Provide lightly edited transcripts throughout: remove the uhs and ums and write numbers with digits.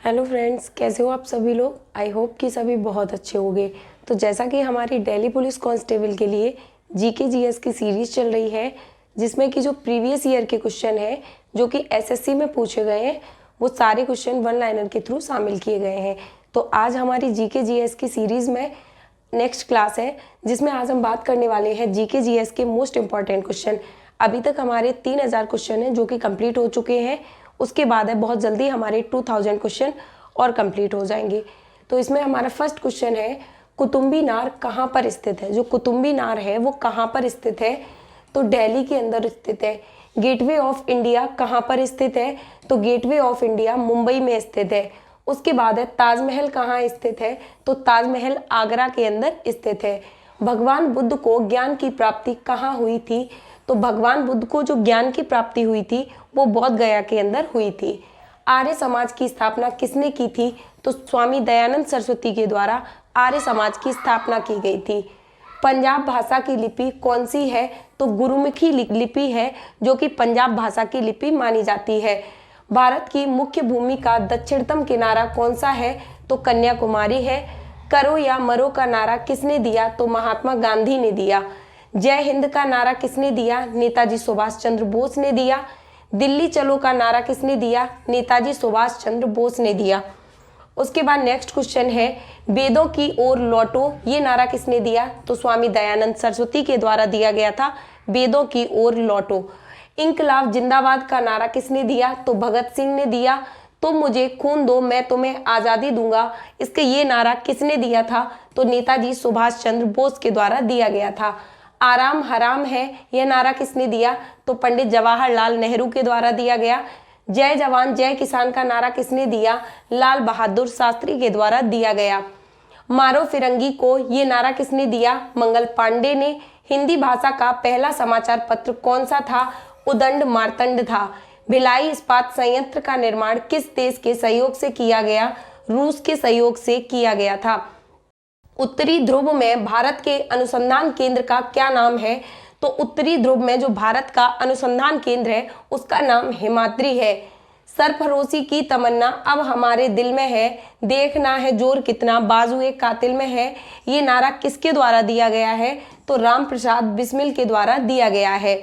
Hello friends, कैसे हो आप सभी लोग। आई होप कि सभी बहुत अच्छे होंगे। तो जैसा कि हमारी दिल्ली पुलिस कांस्टेबल के लिए जीके जीएस की सीरीज चल रही है, जिसमें कि जो प्रीवियस ईयर के क्वेश्चन हैं जो कि एसएससी में पूछे गए हैं, वो सारे क्वेश्चन वन लाइनर के थ्रू शामिल किए गए हैं। तो आज हमारी जीके जीएस की सीरीज़ में नेक्स्ट क्लास है, जिसमें आज हम बात करने वाले हैं जीके जीएस के मोस्ट इंपॉर्टेंट क्वेश्चन। अभी तक हमारे 3000 क्वेश्चन हैं जो कि कंप्लीट हो चुके हैं। उसके बाद है बहुत जल्दी हमारे 2000 क्वेश्चन और कंप्लीट हो जाएंगे। तो इसमें हमारा फर्स्ट क्वेश्चन है, कुतुब मीनार कहाँ पर स्थित है। जो कुतुब मीनार है वो कहाँ पर स्थित है, तो दिल्ली के अंदर स्थित है। गेटवे ऑफ इंडिया कहाँ पर स्थित है, तो गेटवे ऑफ इंडिया मुंबई में स्थित है। उसके बाद है ताजमहल कहाँ स्थित है, तो ताजमहल आगरा के अंदर स्थित है। भगवान बुद्ध को ज्ञान की प्राप्ति कहाँ हुई थी, तो भगवान बुद्ध को जो ज्ञान की प्राप्ति हुई थी वो बोध गया के अंदर हुई थी। आर्य समाज की स्थापना किसने की थी, तो स्वामी दयानंद सरस्वती के द्वारा आर्य समाज की स्थापना की गई थी। पंजाब भाषा की लिपि कौन सी है, तो गुरुमुखी लिपि है, जो कि पंजाब भाषा की लिपि मानी जाती है। भारत की मुख्य भूमि का दक्षिणतम किनारा कौन सा है, तो कन्याकुमारी है। करो या मरो का नारा किसने दिया, तो महात्मा गांधी ने दिया। जय हिंद का नारा किसने दिया, नेताजी सुभाष चंद्र बोस ने दिया। दिल्ली चलो का नारा किसने दिया, नेताजी सुभाष चंद्र बोस ने दिया। उसके बाद नेक्स्ट क्वेश्चन है, वेदों की ओर लौटो ये नारा किसने दिया, तो स्वामी दयानंद सरस्वती के द्वारा दिया गया था, वेदों की ओर लौटो। इंकलाब जिंदाबाद का नारा किसने दिया, तो भगत सिंह ने दिया। तुम मुझे खून दो मैं तुम्हें आज़ादी दूंगा, इसके ये नारा किसने दिया था, तो नेताजी सुभाष चंद्र बोस के द्वारा दिया गया था। आराम हराम है यह नारा किसने दिया, तो पंडित जवाहरलाल नेहरू के द्वारा दिया गया। जय जवान जय किसान का नारा किसने दिया, लाल बहादुर शास्त्री के द्वारा दिया गया। मारो फिरंगी को ये नारा किसने दिया, मंगल पांडे ने। हिंदी भाषा का पहला समाचार पत्र कौन सा था, उदंड मार्तंड था। भिलाई इस्पात संयंत्र का निर्माण किस देश के सहयोग से किया गया, रूस के सहयोग से किया गया था। उत्तरी ध्रुव में भारत के अनुसंधान केंद्र का क्या नाम है, तो उत्तरी ध्रुव में जो भारत का अनुसंधान केंद्र है उसका नाम हिमाद्री है। सरफरोशी की तमन्ना अब हमारे दिल में है, देखना है जोर कितना बाजुए कातिल में है, ये नारा किसके द्वारा दिया गया है, तो राम प्रसाद बिस्मिल के द्वारा दिया गया है।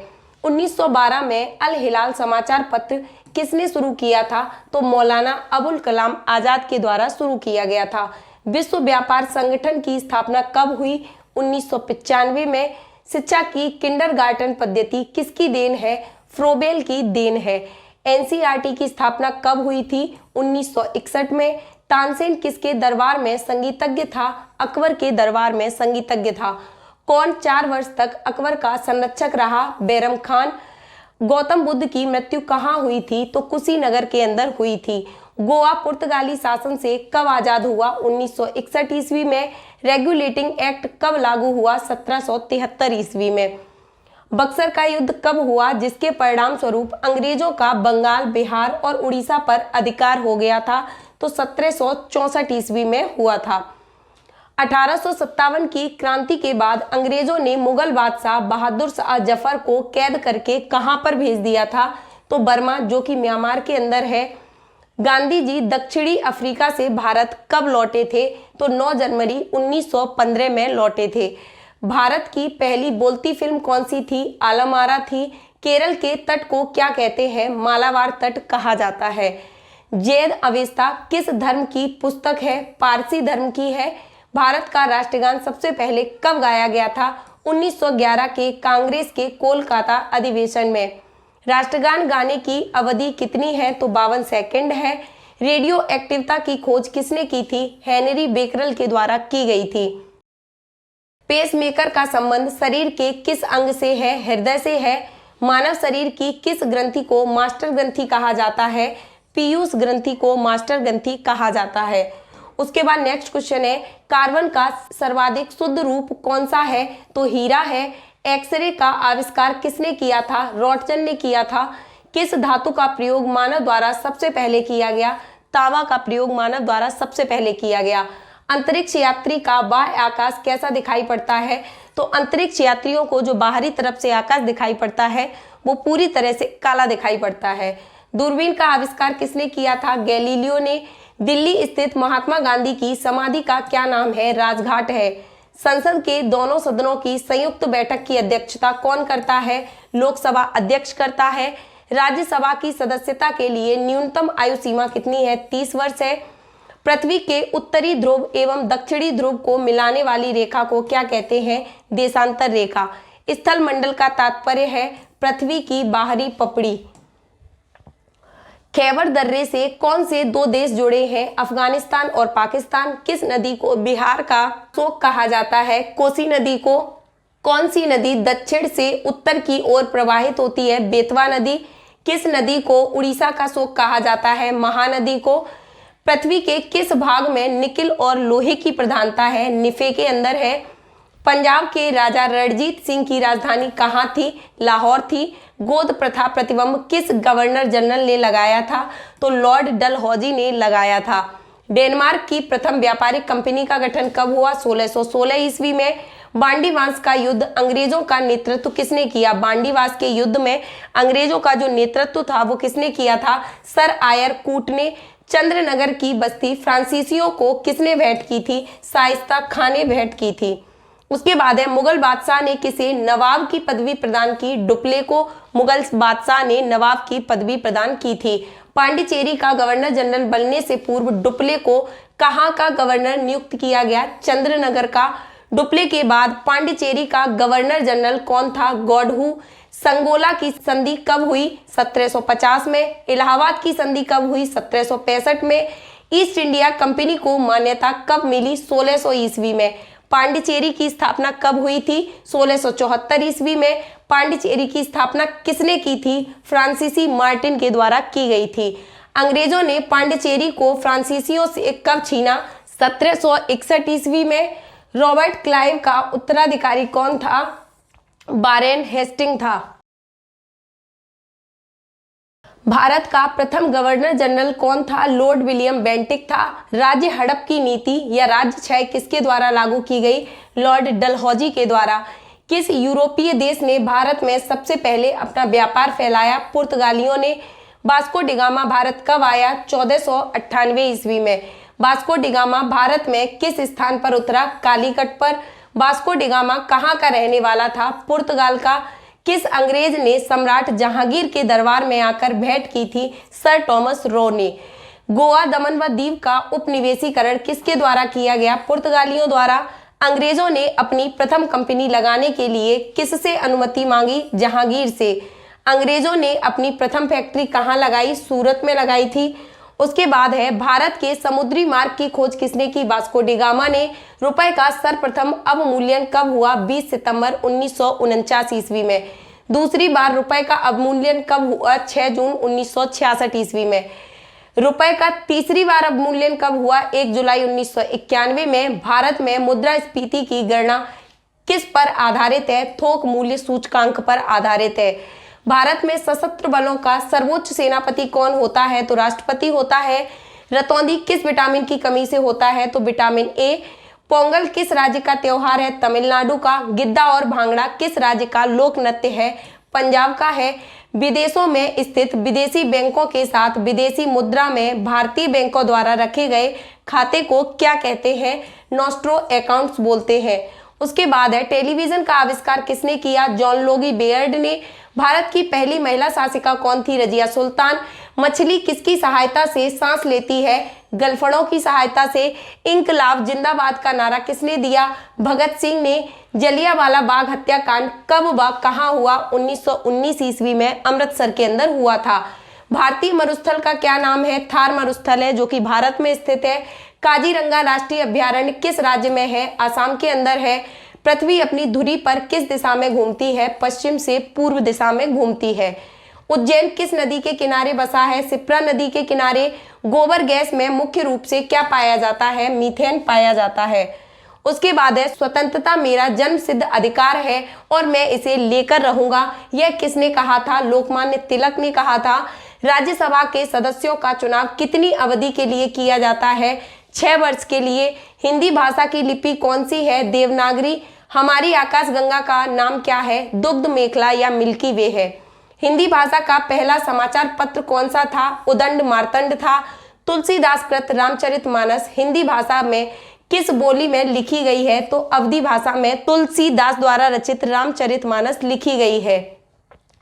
1912 में अल हिलाल समाचार पत्र किसने शुरू किया था, तो मौलाना अबुल कलाम आजाद के द्वारा शुरू किया गया था। विश्व व्यापार संगठन की स्थापना कब हुई, 1995 में। शिक्षा की किंडरगार्टन पद्धति किसकी देन है, फ्रोबेल की देन है। एनसीईआरटी की स्थापना कब हुई थी, 1961 में। तानसेन किसके दरबार में संगीतज्ञ था, अकबर के दरबार में संगीतज्ञ था। कौन 4 वर्ष तक अकबर का संरक्षक रहा, बैरम खान। गौतम बुद्ध की मृत्यु कहाँ हुई थी, तो कुशीनगर के अंदर हुई थी। गोवा पुर्तगाली शासन से कब आजाद हुआ, 1961 ईस्वी में। रेगुलेटिंग एक्ट कब लागू हुआ, 1773 ईस्वी में। बक्सर का युद्ध कब हुआ, जिसके परिणाम स्वरूप अंग्रेजों का बंगाल, बिहार और उड़ीसा पर अधिकार हो गया था, तो 1764 ईस्वी में हुआ था। 1857 की क्रांति के बाद अंग्रेजों ने मुगल बादशाह बहादुर शाह जफर को कैद करके कहां पर भेज दिया था, तो बर्मा, जो कि म्यांमार के अंदर है। गांधी जी दक्षिणी अफ्रीका से भारत कब लौटे थे, तो 9 जनवरी 1915 में लौटे थे। भारत की पहली बोलती फिल्म कौन सी थी, आलम आरा थी। केरल के तट को क्या कहते हैं, मालाबार तट कहा जाता है। जैद अवेस्ता किस धर्म की पुस्तक है, पारसी धर्म की है। भारत का राष्ट्रगान सबसे पहले कब गाया गया था, 1911 के कांग्रेस के कोलकाता अधिवेशन में। राष्ट्रगान गाने की अवधि कितनी है, तो 52 सेकंड है। रेडियो एक्टिविता की खोज किसने की थी, हेनरी बेकरल के द्वारा की गई थी। पेसमेकर का संबंध शरीर के किस अंग से है, हृदय से है। मानव शरीर की किस ग्रंथि को मास्टर ग्रंथि कहा जाता है, पीयूष ग्रंथि को मास्टर ग्रंथि कहा जाता है। उसके बाद नेक्स्ट क्वेश्चन है, कार्बन का सर्वाधिक शुद्ध रूप कौन सा है, तो हीरा है। एक्सरे का आविष्कार किसने किया था, रॉटसन ने किया था। किस धातु का प्रयोग मानव द्वारा सबसे पहले किया गया, तांबा का प्रयोग मानव द्वारा सबसे पहले किया गया। अंतरिक्ष यात्री का बाह्य आकाश कैसा दिखाई पड़ता है, तो अंतरिक्ष यात्रियों को जो बाहरी तरफ से आकाश दिखाई पड़ता है वो पूरी तरह से काला दिखाई पड़ता है। दूरबीन का आविष्कार किसने किया था, गैलीलियो ने। दिल्ली स्थित महात्मा गांधी की समाधि का क्या नाम है? राजघाट है। संसद के दोनों सदनों की संयुक्त बैठक की अध्यक्षता कौन करता है? लोकसभा अध्यक्ष करता है। राज्यसभा की सदस्यता के लिए न्यूनतम आयु सीमा कितनी है? 30 वर्ष है। पृथ्वी के उत्तरी ध्रुव एवं दक्षिणी ध्रुव को मिलाने वाली रेखा को क्या कहते हैं? देशांतर रेखा। स्थल मंडल का तात्पर्य है पृथ्वी की बाहरी पपड़ी। खैबर दर्रे से कौन से दो देश जुड़े हैं? अफगानिस्तान और पाकिस्तान। किस नदी को बिहार का शोक कहा जाता है? कोसी नदी को। कौन सी नदी दक्षिण से उत्तर की ओर प्रवाहित होती है? बेतवा नदी। किस नदी को उड़ीसा का शोक कहा जाता है? महानदी को। पृथ्वी के किस भाग में निकिल और लोहे की प्रधानता है? निफे के अंदर है। पंजाब के राजा रणजीत सिंह की राजधानी कहाँ थी? लाहौर थी। गोद प्रथा प्रतिबंध किस गवर्नर जनरल ने लगाया था? तो लॉर्ड डलहौजी ने लगाया था। डेनमार्क की प्रथम व्यापारिक कंपनी का गठन कब हुआ? 1616 ईस्वी में। बांडीवास का युद्ध अंग्रेजों का नेतृत्व किसने किया? बांडीवास के युद्ध में अंग्रेजों का जो नेतृत्व था वो किसने किया था? सर आयर कूट ने। चंद्रनगर की बस्ती फ्रांसीसियों को किसने भेंट की थी? शाइस्ता खां ने भेंट की थी। उसके बाद है मुगल बादशाह ने किसे नवाब की पदवी प्रदान की? डुप्ले को मुगल बादशाह ने नवाब की पदवी प्रदान की थी। पांडिचेरी का गवर्नर जनरल बनने से पूर्व डुप्ले को कहाँ का गवर्नर नियुक्त किया गया? चंद्रनगर का। डुप्ले के बाद पांडिचेरी का गवर्नर जनरल कौन था? गॉडहू। संगोला की संधि कब हुई? 1750 में। इलाहाबाद की संधि कब हुई? 1765 में। ईस्ट इंडिया कंपनी को मान्यता कब मिली? 1600 ईस्वी में। पांडिचेरी की स्थापना कब हुई थी? 1674 ईस्वी में। पांडिचेरी की स्थापना किसने की थी? फ्रांसीसी मार्टिन के द्वारा की गई थी। अंग्रेजों ने पांडिचेरी को फ्रांसीसियों से कब छीना? 1761 ईस्वी में। रॉबर्ट क्लाइव का उत्तराधिकारी कौन था? वारेन हेस्टिंग था। भारत का प्रथम गवर्नर जनरल कौन था? लॉर्ड विलियम बेंटिक था। राज्य हड़प की नीति या राज्य क्षय किसके द्वारा लागू की गई? लॉर्ड डलहौजी के द्वारा। किस यूरोपीय देश ने भारत में सबसे पहले अपना व्यापार फैलाया? पुर्तगालियों ने। वास्को डिगामा भारत कब आया? 1498 ईस्वी में। वास्को डिगामा भारत में किस स्थान पर उतरा? कालीकट पर। वास्को डिगामा कहाँ का रहने वाला था? पुर्तगाल का। किस अंग्रेज ने सम्राट जहांगीर के दरबार में आकर भेंट की थी? सर टॉमस रो ने। गोवा, दमन व दीव का उपनिवेशीकरण किसके द्वारा किया गया? पुर्तगालियों द्वारा। अंग्रेजों ने अपनी प्रथम कंपनी लगाने के लिए किससे अनुमति मांगी? जहांगीर से। अंग्रेजों ने अपनी प्रथम फैक्ट्री कहाँ लगाई? सूरत में लगाई थी। उसके बाद है भारत के समुद्री मार्ग की खोज किसने की? वास्को डिगामा ने। रुपए का सर्वप्रथम अवमूल्यन कब हुआ? 20 सितंबर 1949 ईस्वी में। दूसरी बार रुपए का अवमूल्यन कब हुआ? 6 जून 1966 ईस्वी में। रुपए का तीसरी बार अवमूल्यन कब हुआ? 1 जुलाई 1991 में। भारत में मुद्रास्फीति की गणना किस पर आधारित है? थोक मूल्य सूचकांक पर आधारित है। भारत में सशस्त्र बलों का सर्वोच्च सेनापति कौन होता है? तो राष्ट्रपति होता है। रतौंधी किस विटामिन की कमी से होता है? तो विटामिन ए। पोंगल किस राज्य का त्योहार है? तमिलनाडु का। गिद्दा और भांगड़ा किस राज्य का लोक नृत्य है? पंजाब का है। विदेशों में स्थित विदेशी बैंकों के साथ विदेशी मुद्रा में भारतीय बैंकों द्वारा रखे गए खाते को क्या कहते हैं? नॉस्ट्रो अकाउंट्स बोलते हैं। उसके बाद है टेलीविजन का आविष्कार किसने किया? जॉन लोगी बेयर्ड ने। भारत की पहली महिला शासिका कौन थी? रजिया सुल्तान। मछली किसकी सहायता से सांस लेती है? गलफड़ों की सहायता से। इंकलाब जिंदाबाद का नारा किसने दिया? भगत सिंह ने। जलियांवाला बाग हत्याकांड कब व कहाँ हुआ? 1919 ईस्वी में अमृतसर के अंदर हुआ था। भारतीय मरुस्थल का क्या नाम है? थार मरुस्थल है, जो कि भारत में स्थित है। काजीरंगा राष्ट्रीय अभ्यारण्य किस राज्य में है? आसाम के अंदर है। पृथ्वी अपनी धुरी पर किस दिशा में घूमती है? पश्चिम से पूर्व दिशा में घूमती है। उज्जैन किस नदी के किनारे बसा है? शिप्रा नदी के किनारे। गोबर गैस में मुख्य रूप से क्या पाया जाता है? मीथेन पाया जाता है। उसके बाद है स्वतंत्रता मेरा जन्म सिद्ध अधिकार है और मैं इसे लेकर रहूंगा। यह किसने कहा था? लोकमान्य तिलक ने कहा था। राज्यसभा के सदस्यों का चुनाव कितनी अवधि के लिए किया जाता है? 6 वर्ष के लिए। हिंदी भाषा की लिपि कौन सी है? देवनागरी। हमारी आकाशगंगा का नाम क्या है? दुग्ध मेखला या मिल्की वे है। हिंदी भाषा का पहला समाचार पत्र कौन सा था? उदंड मार्तंड था। तुलसीदास कृत रामचरितमानस हिंदी भाषा में किस बोली में लिखी गई है? तो अवधी भाषा में तुलसीदास द्वारा रचित रामचरितमानस लिखी गई है।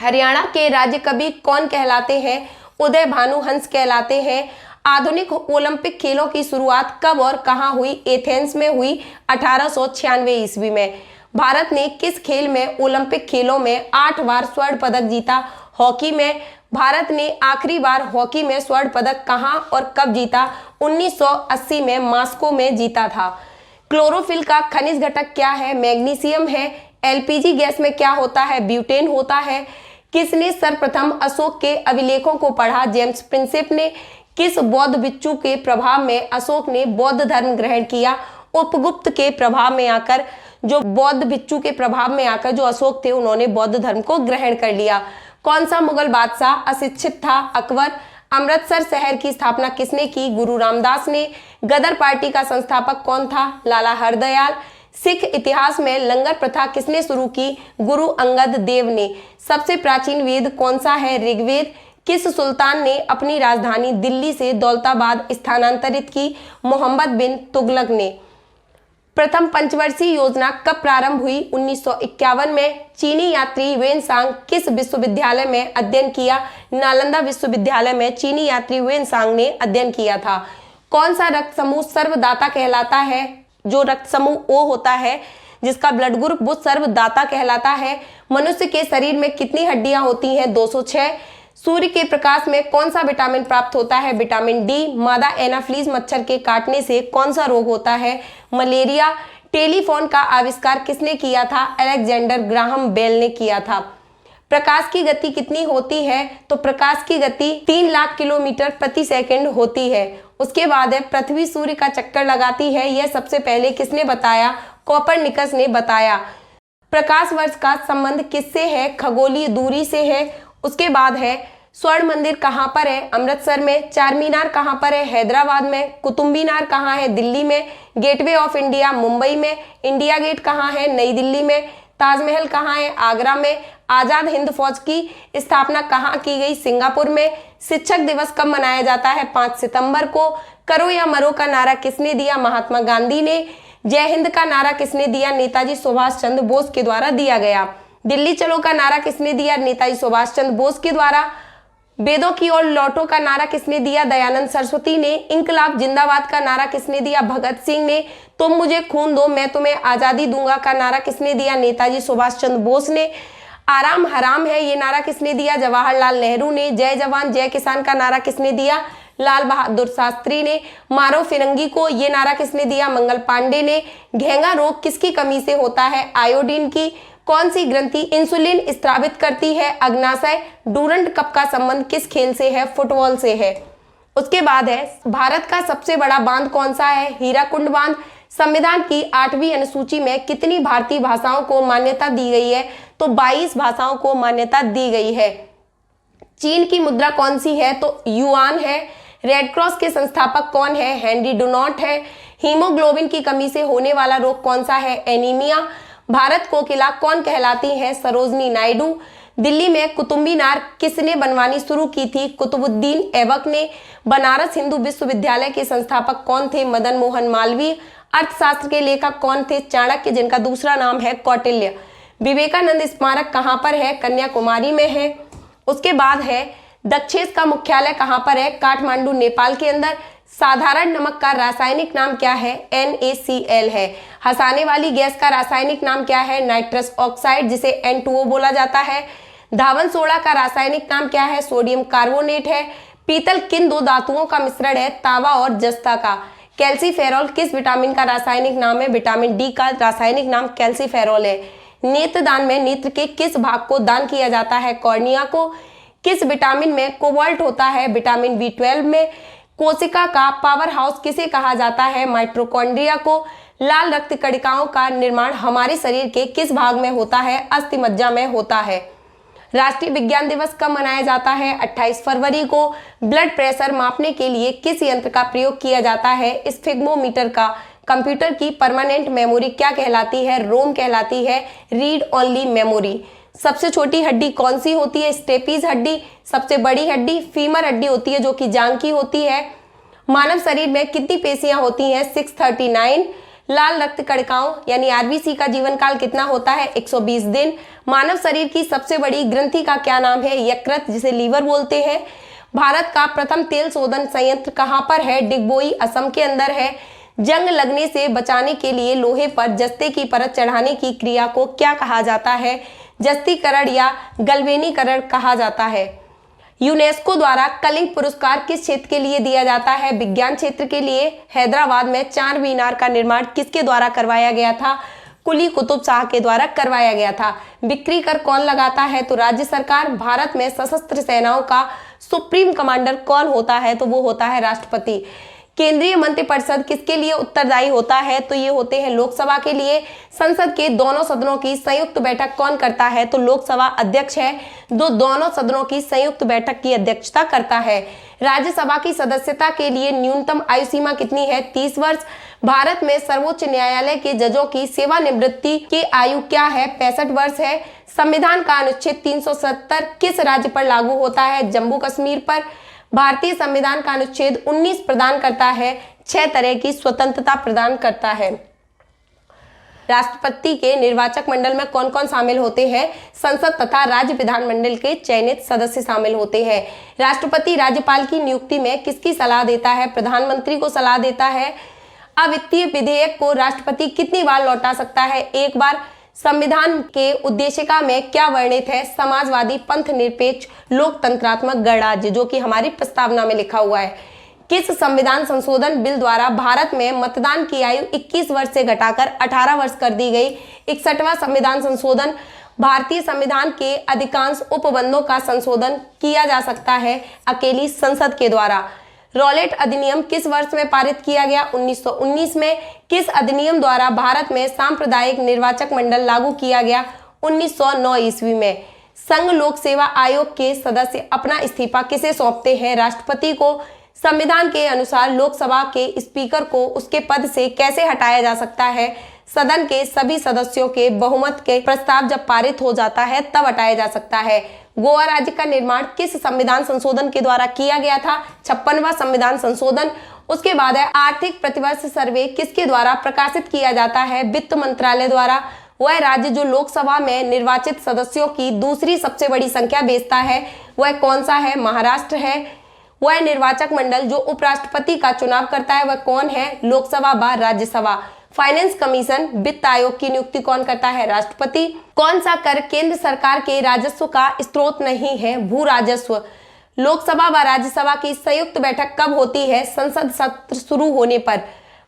हरियाणा के राज्य कवि कौन कहलाते हैं? उदय भानु हंस कहलाते हैं। आधुनिक ओलंपिक खेलों की शुरुआत कब और कहां हुई? एथेंस में हुई 1896 ईस्वी में। भारत ने किस खेल में ओलंपिक खेलों में 8 बार स्वर्ण पदक जीता? हॉकी में। भारत ने आखिरी बार हॉकी में स्वर्ण पदक कहां और कब जीता? 1980 में मॉस्को में जीता था। क्लोरोफिल का खनिज घटक क्या है? मैग्नीशियम है। एलपीजी गैस में क्या होता है? ब्यूटेन होता है। किसने सर्वप्रथम अशोक के अभिलेखों को पढ़ा? जेम्स प्रिंसेप ने। किस बौद्ध भिक्षु के प्रभाव में अशोक ने बौद्ध धर्म ग्रहण किया? उपगुप्त के प्रभाव में आकर जो बौद्ध भिक्षु के प्रभाव में आकर जो अशोक थे उन्होंने बौद्ध धर्म को ग्रहण कर लिया। कौन सा मुगल बादशाह अशिक्षित था? अकबर। अमृतसर शहर की स्थापना किसने की? गुरु रामदास ने। गदर पार्टी का संस्थापक कौन था? लाला हरदयाल। सिख इतिहास में लंगर प्रथा किसने शुरू की? गुरु अंगद देव ने। सबसे प्राचीन वेद कौन सा है? ऋग्वेद। किस सुल्तान ने अपनी राजधानी दिल्ली से दौलताबाद स्थानांतरित की? मोहम्मद बिन तुगलक ने। प्रथम पंचवर्षीय योजना कब प्रारंभ हुई? 1951 में। चीनी यात्री वेनसांग किस विश्वविद्यालय में अध्ययन किया? नालंदा विश्वविद्यालय में चीनी यात्री वेनसांग ने अध्ययन किया था। कौन सा रक्त समूह सर्वदाता कहलाता है? जो रक्त समूह ओ होता है जिसका ब्लड ग्रुप वो सर्वदाता कहलाता है। मनुष्य के शरीर में कितनी हड्डियां होती हैं? 206। सूर्य के प्रकाश में कौन सा विटामिन प्राप्त होता है? Vitamin D. मादा एनाफ्लीज मच्छर के काटने से कौन सा रोग होता है? मलेरिया। टेलीफोन का आविष्कार किसने किया था? अलेक्जेंडर ग्राहम बेल ने किया था। प्रकाश की गति कितनी होती है? तो प्रकाश की गति 3 लाख किलोमीटर प्रति सेकंड होती है। उसके बाद है पृथ्वी सूर्य का चक्कर लगाती है। यह सबसे पहले किसने बताया? कोपरनिकस ने बताया। प्रकाश वर्ष का संबंध किससे है? खगोलीय दूरी से है। उसके बाद है स्वर्ण मंदिर कहाँ पर है? अमृतसर में। चार मीनार कहाँ पर है? हैदराबाद में। कुतुब मीनार कहाँ है? दिल्ली में। गेटवे ऑफ इंडिया मुंबई में। इंडिया गेट कहाँ है? नई दिल्ली में। ताजमहल कहाँ है? आगरा में। आजाद हिंद फौज की स्थापना कहाँ की गई? सिंगापुर में। शिक्षक दिवस कब मनाया जाता है? 5 सितंबर को। करो या मरो का नारा किसने दिया? महात्मा गांधी ने। जय हिंद का नारा किसने दिया? नेताजी सुभाष चंद्र बोस के द्वारा दिया गया। दिल्ली चलो का नारा किसने दिया? नेताजी सुभाष चंद्र बोस के द्वारा। वेदों की ओर लौटो का नारा किसने दिया? दयानंद सरस्वती ने। इंकलाब जिंदाबाद का नारा किसने दिया? भगत सिंह ने। तुम मुझे खून दो मैं तुम्हें आजादी दूंगा का नारा किसने दिया? नेताजी सुभाष चंद्र बोस ने। आराम हराम है ये नारा किसने दिया? जवाहरलाल नेहरू ने। जय जवान जय किसान का नारा किसने दिया? लाल बहादुर शास्त्री ने। मारो फिरंगी को ये नारा किसने दिया? मंगल पांडे ने। घेंगा रोग किसकी कमी से होता है? आयोडीन की। कौन सी ग्रंथि इंसुलिन स्रावित करती है? अग्नाशय। डूरंट कप का संबंध किस खेल से है? फुटबॉल से है। उसके बाद है भारत का सबसे बड़ा बांध कौन सा है? हीराकुंड बांध। संविधान की 8वीं अनुसूची में कितनी भारतीय भाषाओं को मान्यता दी गई है? तो 22 भाषाओं को मान्यता दी गई है। चीन की मुद्रा कौन सी है? तो युआन है। रेड क्रॉस के संस्थापक कौन है? हेनरी डुनॉट है। हीमोग्लोबिन की कमी से होने वाला रोग कौन सा है? एनीमिया। भारत कोकिला कौन कहलाती है? सरोजनी नायडू। दिल्ली में कुतुब मीनार किसने बनवानी शुरू की थी? कुतुबुद्दीन ऐबक ने। बनारस हिंदू विश्वविद्यालय के संस्थापक कौन थे? मदन मोहन मालवीय। अर्थशास्त्र के लेखक कौन थे? चाणक्य, जिनका दूसरा नाम है कौटिल्य। विवेकानंद स्मारक कहाँ पर है? कन्याकुमारी में है। उसके बाद है दक्षेस का मुख्यालय कहाँ पर है? काठमांडू नेपाल के अंदर। साधारण नमक का रासायनिक नाम क्या है? NaCl है। हंसाने वाली गैस का रासायनिक नाम क्या है? नाइट्रस ऑक्साइड, जिसे N2O बोला जाता है। धावन सोडा का रासायनिक नाम क्या है? सोडियम कार्बोनेट है। पीतल किन दो धातुओं का मिश्रण है? तांबा और जस्ता का। कैल्सीफेरॉल किस विटामिन का रासायनिक नाम है? विटामिन डी का रासायनिक नाम कैल्सीफेरॉल है। नेत्रदान में नेत्र के किस भाग को दान किया जाता है? कॉर्निया को। किस विटामिन में कोबाल्ट होता है? विटामिन B12 में। कोशिका का पावर हाउस किसे कहा जाता है? माइटोकॉन्ड्रिया को। लाल रक्त कणिकाओं का निर्माण हमारे शरीर के किस भाग में होता है? अस्थि मज्जा में होता है। राष्ट्रीय विज्ञान दिवस कब मनाया जाता है? 28 फरवरी को। ब्लड प्रेशर मापने के लिए किस यंत्र का प्रयोग किया जाता है? स्फिग्मोमीटर का। कंप्यूटर की परमानेंट मेमोरी क्या कहलाती है? रोम कहलाती है। Read only memory. सबसे छोटी हड्डी कौन सी होती है? स्टेपीज हड्डी। सबसे बड़ी हड्डी फीमर हड्डी होती है जो कि जांग की होती है। मानव शरीर में कितनी पेशियां होती हैं? 639। लाल रक्त कणिकाओं यानी आरबीसी का जीवन काल कितना होता है? 120 दिन। मानव शरीर की सबसे बड़ी ग्रंथि का क्या नाम है? यकृत, जिसे लीवर बोलते हैं। भारत का प्रथम तेल शोधन संयंत्र कहां पर है? डिगबोई, असम के अंदर है। जंग लगने से बचाने के लिए लोहे पर जस्ते की परत चढ़ाने की क्रिया को क्या कहा जाता है? जस्तीकरण या गलवेनीकरण कहा जाता है। यूनेस्को द्वारा कलिंग पुरस्कार किस क्षेत्र के लिए दिया जाता है? विज्ञान क्षेत्र के लिए। हैदराबाद में चार मीनार का निर्माण किसके द्वारा करवाया गया था? कुली कुतुब शाह के द्वारा करवाया गया था। बिक्री कर कौन लगाता है? तो राज्य सरकार। भारत में सशस्त्र सेनाओं का सुप्रीम कमांडर कौन होता है? तो वो होता है राष्ट्रपति। केंद्रीय मंत्रिपरिषद किसके लिए उत्तरदायी होता है? तो ये होते हैं लोकसभा के लिए। संसद के दोनों सदनों की संयुक्त बैठक कौन करता है? तो लोकसभा अध्यक्ष है, जो दोनों सदनों की संयुक्त बैठक की अध्यक्षता करता है। राज्यसभा की सदस्यता के लिए न्यूनतम आयु सीमा कितनी है? 30 वर्ष। भारत में सर्वोच्च न्यायालय के जजों की सेवानिवृत्ति की आयु क्या है? 65 वर्ष है। संविधान का अनुच्छेद 370 किस राज्य पर लागू होता है? जम्मू कश्मीर पर। भारतीय संविधान का अनुच्छेद 19 प्रदान करता है 6 तरह की स्वतंत्रता प्रदान करता है। राष्ट्रपति के निर्वाचक मंडल में कौन कौन शामिल होते हैं? संसद तथा राज्य विधानमंडल के चयनित सदस्य शामिल होते हैं। राष्ट्रपति राज्यपाल की नियुक्ति में किसकी सलाह देता है? प्रधानमंत्री को सलाह देता है। अवित्तीय विधेयक को राष्ट्रपति कितनी बार लौटा सकता है? एक बार। संविधान के उद्देशिका में क्या वर्णित है? समाजवादी, पंथ निरपेक्ष, लोकतंत्रात्मक गणराज्य, जो कि हमारी प्रस्तावना में लिखा हुआ है। किस संविधान संशोधन बिल द्वारा भारत में मतदान की आयु 21 वर्ष से घटाकर 18 वर्ष कर दी गई? 61वां संविधान संशोधन। भारतीय संविधान के अधिकांश उपबंधों का संशोधन किया जा सकता है अकेली संसद के द्वारा। रॉलेट अधिनियम किस वर्ष में पारित किया गया? 1919 में। किस अधिनियम द्वारा भारत में सांप्रदायिक निर्वाचक मंडल लागू किया गया? 1909 ईस्वी में। संघ लोक सेवा आयोग के सदस्य अपना इस्तीफा किसे सौंपते हैं? राष्ट्रपति को। संविधान के अनुसार लोकसभा के स्पीकर को उसके पद से कैसे हटाया जा सकता है? सदन के सभी सदस्यों के बहुमत के प्रस्ताव जब पारित हो जाता है तब हटाया जा सकता है। गोवा राज्य का निर्माण किस संविधान संशोधन के द्वारा किया गया था? 56वां संविधान संशोधन। उसके बाद है आर्थिक प्रतिवर्ष सर्वे किसके द्वारा प्रकाशित किया जाता है? वित्त मंत्रालय द्वारा। वह राज्य जो लोकसभा में निर्वाचित सदस्यों की दूसरी सबसे बड़ी संख्या भेजता है वह कौन सा है? महाराष्ट्र है। वह निर्वाचक मंडल जो उपराष्ट्रपति का चुनाव करता है वह कौन है? लोकसभा व राज्यसभा। फाइनेंस कमीशन, वित्त आयोग की नियुक्ति कौन करता है? राष्ट्रपति। कौन सा कर केंद्र सरकार के राजस्व का स्रोत नहीं है? भू राजस्व। लोकसभा व राज्यसभा की संयुक्त बैठक कब होती है? संसद सत्र शुरू होने पर।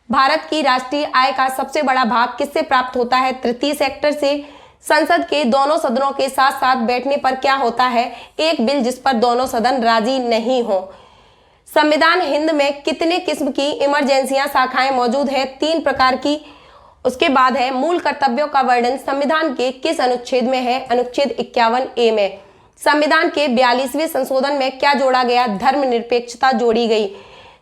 भारत की राष्ट्रीय आय का सबसे बड़ा भाग किससे प्राप्त होता है? तृतीय सेक्टर से। संसद के दोनों सदनों के साथ साथ बैठने पर क्या होता है? एक बिल जिस पर दोनों सदन राजी नहीं हो। संविधान हिंद में कितने किस्म की इमरजेंसियां शाखाएं मौजूद है? 3 प्रकार की। उसके बाद है मूल कर्तव्यों का वर्णन संविधान के किस अनुच्छेद में है? अनुच्छेद 51A में। संविधान के 42वें संशोधन में क्या जोड़ा गया? धर्मनिरपेक्षता जोड़ी गई।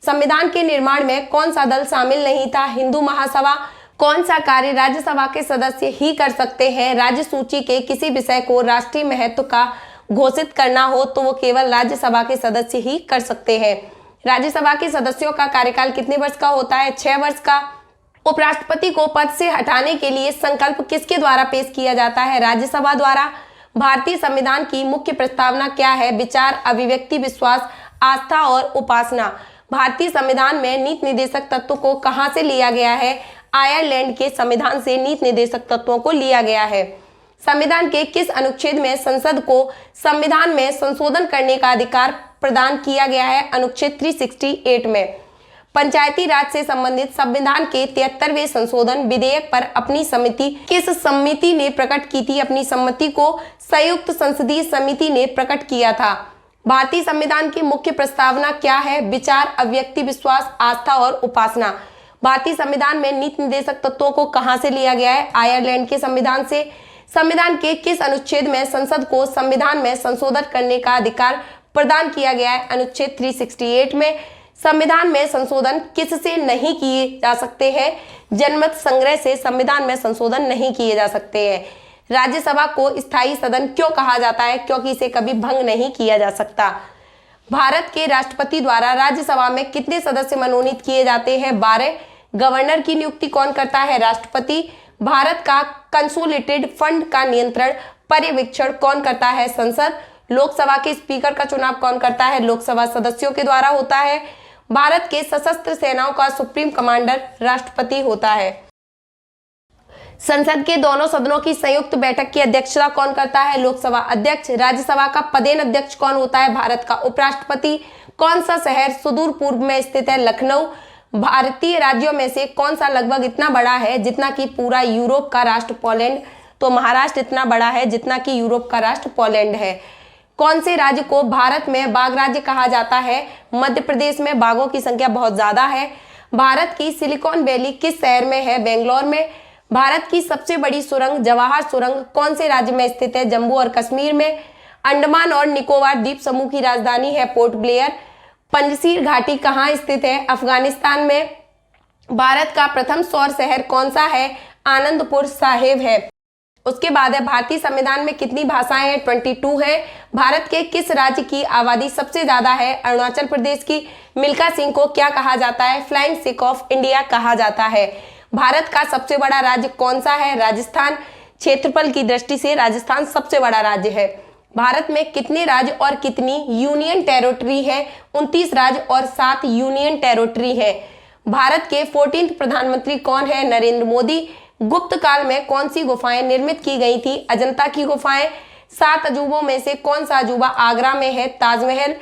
संविधान के निर्माण में कौन सा दल शामिल नहीं था? हिंदू महासभा। कौन सा कार्य राज्यसभा के सदस्य ही कर सकते हैं? राज्य सूची के किसी विषय को राष्ट्रीय महत्व का घोषित करना हो तो वो केवल राज्यसभा के सदस्य ही कर सकते हैं। राज्यसभा के सदस्यों का कार्यकाल कितने वर्ष का होता है? 6 वर्ष का। उपराष्ट्रपति को पद से हटाने के लिए संकल्प किसके द्वारा पेश किया जाता है? राज्यसभा द्वारा। भारतीय संविधान की मुख्य प्रस्तावना क्या है? विचार, अभिव्यक्ति, विश्वास, आस्था और उपासना। भारतीय संविधान में नीति निर्देशक तत्व को कहां से लिया गया है? आयरलैंड के संविधान से नीति निर्देशक तत्वों को लिया गया है। संविधान के किस अनुच्छेद में संसद को संविधान में संशोधन करने का अधिकार प्रदान किया गया है? अनुच्छेद 368 में। पंचायती राज से संबंधित संविधान के 73वें संशोधन विधेयक पर अपनी समिति किस समिति ने प्रकट की थी? अपनी सम्मति को संयुक्त संसदीय समिति ने प्रकट किया था। भारतीय संविधान की मुख्य प्रस्तावना क्या है? विचार, अभिव्यक्ति, विश्वास, आस्था और उपासना। भारतीय संविधान में नीति निर्देशक तत्वों को कहां से लिया गया है? आयरलैंड के संविधान से। संविधान के किस अनुच्छेद में संसद को संविधान में संशोधन करने का अधिकार प्रदान किया गया है? अनुच्छेद 368 में। संविधान में संशोधन किससे नहीं किए जा सकते हैं? जनमत संग्रह से संविधान में संशोधन नहीं किए जा सकते हैं। राज्यसभा को स्थायी सदन क्यों कहा जाता है? क्योंकि इसे कभी भंग नहीं किया जा सकता। भारत के राष्ट्रपति द्वारा राज्यसभा में कितने सदस्य मनोनीत किए जाते हैं? 12। गवर्नर की नियुक्ति कौन करता है? राष्ट्रपति। भारत का कंसोलिडेटेड फंड का नियंत्रण पर्यवेक्षण कौन करता है? संसद। लोकसभा के स्पीकर का चुनाव कौन करता है? लोकसभा सदस्यों के द्वारा होता है। भारत के सशस्त्र सेनाओं का सुप्रीम कमांडर राष्ट्रपति होता है। संसद के दोनों सदनों की संयुक्त बैठक की अध्यक्षता कौन करता है? लोकसभा अध्यक्ष। राज्यसभा का पदेन अध्यक्ष कौन होता है? भारत का उपराष्ट्रपति। कौन सा शहर सुदूर पूर्व में स्थित है? लखनऊ। भारतीय राज्यों में से कौन सा लगभग इतना बड़ा है जितना कि पूरा यूरोप का राष्ट्र पोलैंड? तो महाराष्ट्र इतना बड़ा है जितना कि यूरोप का राष्ट्र पोलैंड है। कौन से राज्य को भारत में बाघ राज्य कहा जाता है? मध्य प्रदेश में बाघों की संख्या बहुत ज्यादा है। भारत की सिलिकॉन वैली किस शहर में है? बेंगलोर में। भारत की सबसे बड़ी सुरंग जवाहर सुरंग कौन से राज्य में स्थित है? जम्मू और कश्मीर में। अंडमान और निकोबार द्वीप समूह की राजधानी है पोर्ट ब्लेयर। पंजशीर घाटी कहाँ स्थित है? अफगानिस्तान में। भारत का प्रथम सौर शहर कौन सा है? आनंदपुर साहिब है। उसके बाद है भारतीय संविधान में कितनी भाषाएं हैं? 22 है। भारत के किस राज्य की आबादी सबसे ज्यादा है? अरुणाचल प्रदेश की। मिल्खा सिंह को क्या कहा जाता है? फ्लाइंग सिख ऑफ इंडिया कहा जाता है। भारत का सबसे बड़ा राज्य कौन सा है? राजस्थान। क्षेत्रफल की दृष्टि से राजस्थान सबसे बड़ा राज्य है। भारत में कितने राज्य और कितनी यूनियन टेरिटरी है? 29 राज्य और 7 यूनियन टेरिटरी है। भारत के 14th प्रधानमंत्री कौन है? नरेंद्र मोदी। गुप्त काल में कौन सी गुफाएं निर्मित की गई थी? अजंता की गुफाएं। 7 अजूबों में से कौन सा अजूबा आगरा में है? ताजमहल।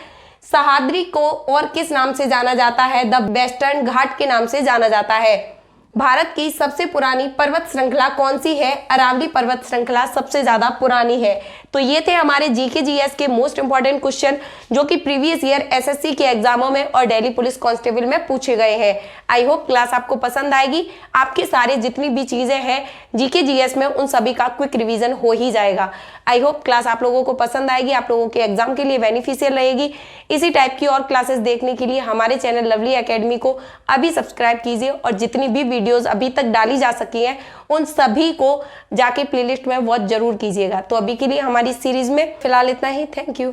सह्याद्री को और किस नाम से जाना जाता है? द वेस्टर्न घाट के नाम से जाना जाता है। भारत की सबसे पुरानी पर्वत श्रृंखला कौन सी है? अरावली पर्वत श्रृंखला सबसे ज्यादा पुरानी है। तो ये थे हमारे जीके जीएस के मोस्ट इंपॉर्टेंट क्वेश्चन जो कि प्रीवियस ईयर एसएससी के एग्जामों में और दिल्ली पुलिस कांस्टेबल में पूछे गए हैं। आई होप क्लास आपको पसंद आएगी। आपके सारे जितनी भी चीजें हैं जीके जीएस में उन सभी का क्विक रिवीजन हो ही जाएगा। आई होप क्लास आप लोगों को पसंद आएगी, आप लोगों के एग्जाम के लिए बेनिफिशियल रहेगी। इसी टाइप की और क्लासेस देखने के लिए हमारे चैनल लवली एकेडमी को अभी सब्सक्राइब कीजिए और जितनी भी वीडियोस अभी तक डाली जा सकी हैं उन सभी को जाके प्लेलिस्ट में वॉच जरूर कीजिएगा। तो अभी के लिए हमारी सीरीज में फिलहाल इतना ही। Thank you.